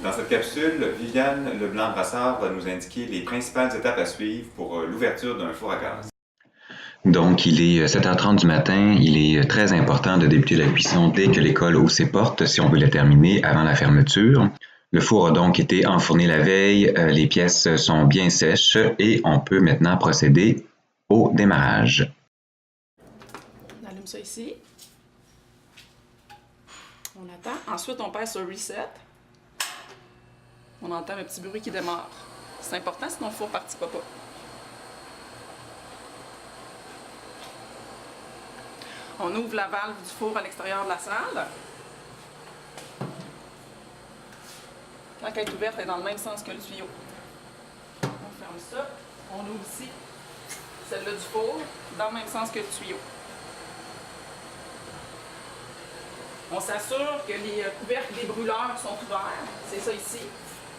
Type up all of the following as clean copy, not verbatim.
Dans cette capsule, Viviane Leblanc-Brassard va nous indiquer les principales étapes à suivre pour l'ouverture d'un four à gaz. Donc, il est 7h30 du matin. Il est très important de débuter la cuisson dès que l'école ouvre ses portes si on veut la terminer avant la fermeture. Le four a donc été enfourné la veille, les pièces sont bien sèches et on peut maintenant procéder au démarrage. On allume ça ici. On attend. Ensuite, on passe sur Reset. On entend le petit bruit qui démarre. C'est important, sinon le four ne partira pas. On ouvre la valve du four à l'extérieur de la salle. Quand elle est ouverte, elle est dans le même sens que le tuyau. On ferme ça. On ouvre ici celle-là du four, dans le même sens que le tuyau. On s'assure que les couvercles des brûleurs sont ouverts. C'est ça ici.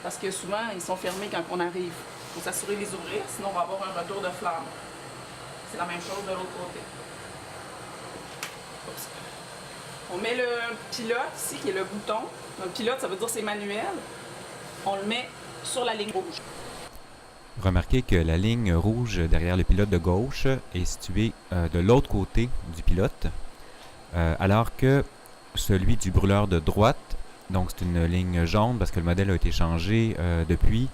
Parce que souvent, ils sont fermés quand on arrive. Il faut s'assurer de les ouvrir, sinon on va avoir un retour de flamme. C'est la même chose de l'autre côté. Oups. On met le pilote ici, qui est le bouton. Le pilote, ça veut dire c'est manuel. On le met sur la ligne rouge. Remarquez que la ligne rouge derrière le pilote de gauche est située de l'autre côté du pilote, alors que celui du brûleur de droite, donc c'est une ligne jaune parce que le modèle a été changé depuis,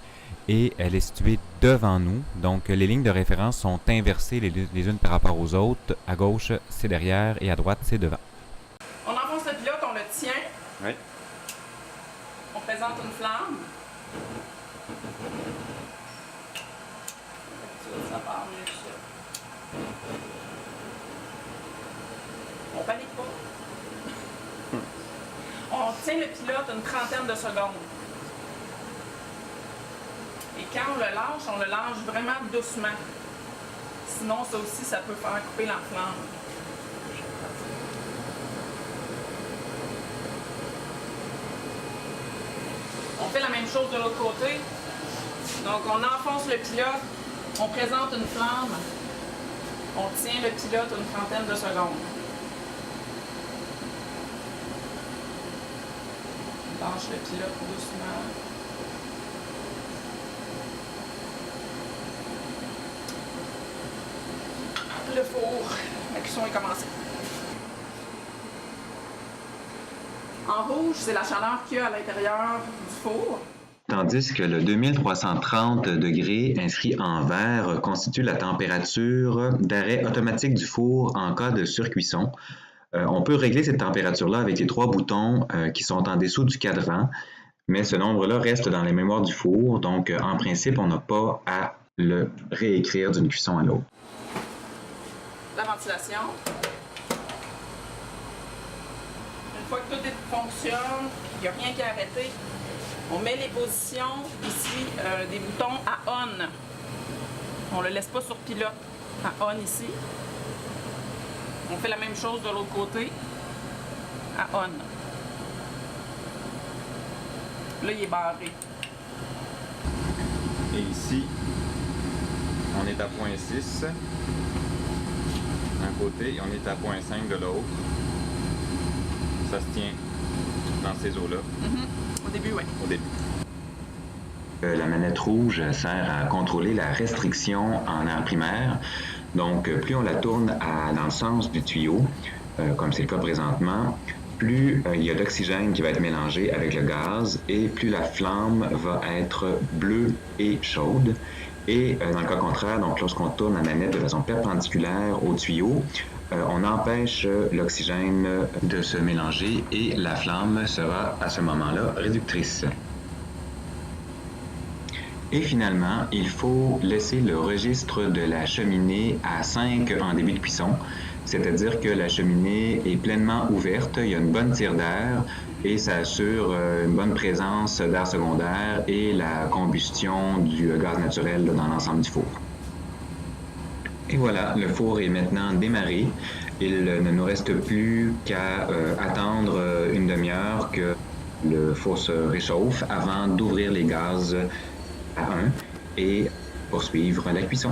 et elle est située devant nous. Donc les lignes de référence sont inversées les unes par rapport aux autres. À gauche, c'est derrière, et à droite, c'est devant. On enfonce le pilote, on le tient. Oui. On présente une flamme. Ça part mieux que ça. On panique pas. On tient le pilote une trentaine de secondes. Et quand on le lâche vraiment doucement. Sinon, ça aussi, ça peut faire couper la flamme. On fait la même chose de l'autre côté. Donc, on enfonce le pilote, on présente une flamme, on tient le pilote une trentaine de secondes. On lâche le pilote doucement. Le four, la cuisson est commencée. En rouge, c'est la chaleur qu'il y a à l'intérieur du four. Tandis que le 2330 degrés inscrit en vert constitue la température d'arrêt automatique du four en cas de surcuisson. On peut régler cette température-là avec les 3 boutons qui sont en dessous du cadran, mais ce nombre-là reste dans les mémoires du four, donc en principe, on n'a pas à le réécrire d'une cuisson à l'autre. La ventilation. Une fois que tout fonctionne, il n'y a rien qui est arrêté, on met les positions ici des boutons à on. On ne le laisse pas sur pilote. À on ici. On fait la même chose de l'autre côté. À on. Là, il est barré. Et ici, on est à 0.6 d'un côté et on est à 0.5 de l'autre. Ça se tient dans ces eaux-là. Au début, oui. Au début. La manette rouge sert à contrôler la restriction en air primaire. Donc, plus on la tourne dans le sens du tuyau, comme c'est le cas présentement, plus il y a d'oxygène qui va être mélangé avec le gaz et plus la flamme va être bleue et chaude. Et dans le cas contraire, donc lorsqu'on tourne la manette de façon perpendiculaire au tuyau, on empêche l'oxygène de se mélanger et la flamme sera à ce moment-là réductrice. Et finalement, il faut laisser le registre de la cheminée à 5 en début de cuisson, c'est-à-dire que la cheminée est pleinement ouverte, il y a une bonne tire d'air et ça assure une bonne présence d'air secondaire et la combustion du gaz naturel dans l'ensemble du four. Et voilà, le four est maintenant démarré. Il ne nous reste plus qu'à attendre une demi-heure que le four se réchauffe avant d'ouvrir les gaz à 1 et poursuivre la cuisson.